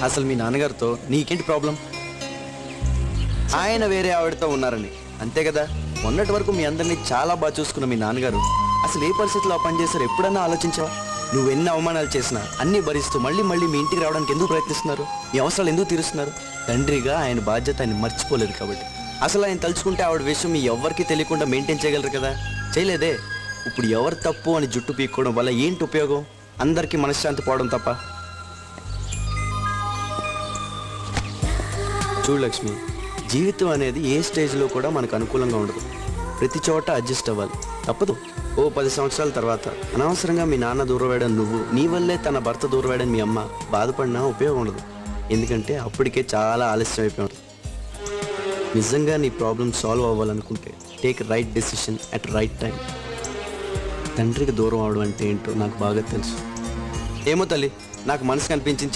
అసలు మీ నాన్నగారితో నీకేంటి ప్రాబ్లం? ఆయన వేరే ఆవిడతో ఉన్నారని అంతే కదా. మొన్నటి వరకు మీ అందరినీ చాలా బాగా చూసుకున్న మీ నాన్నగారు అసలు ఏ పరిస్థితిలో పని చేశారు ఎప్పుడన్నా ఆలోచించావా? నువ్వు ఎన్ని అవమానాలు చేసినా అన్నీ భరిస్తూ మళ్ళీ మళ్ళీ మీ ఇంటికి రావడానికి ఎందుకు ప్రయత్నిస్తున్నారు? మీ అవసరాలు ఎందుకు తీరుస్తున్నారు? తండ్రిగా ఆయన బాధ్యత ఆయన మర్చిపోలేదు కాబట్టి. అసలు ఆయన తలుచుకుంటే ఆవిడ విషయం మీ ఎవరికి తెలియకుండా మెయింటైన్ చేయగలరు కదా. చేయలేదే. ఇప్పుడు ఎవరు తప్పు అని జుట్టు పీక్కోవడం వల్ల ఏంటి ఉపయోగం? అందరికీ మనశ్శాంతి పోవడం తప్ప. చూడు లక్ష్మి, జీవితం అనేది ఏ స్టేజ్లో కూడా మనకు అనుకూలంగా ఉండదు. ప్రతి చోట అడ్జస్ట్ అవ్వాలి, తప్పదు. ఓ 10 సంవత్సరాల తర్వాత అనవసరంగా మీ నాన్న దూరం వేయడం నువ్వు, నీ వల్లే తన భర్త దూరం వేయడం మీ అమ్మ బాధపడినా ఉపయోగం ఉండదు. ఎందుకంటే అప్పటికే చాలా ఆలస్యం అయిపోయింది. నిజంగా నీ ప్రాబ్లం సాల్వ్ అవ్వాలనుకుంటే take right decision at right time. తండ్రికి దూరం అవడం అంటే ఏంటో నాకు బాగా తెలుసు. ఏమో తల్లి, నాకు మనసు కనిపించింది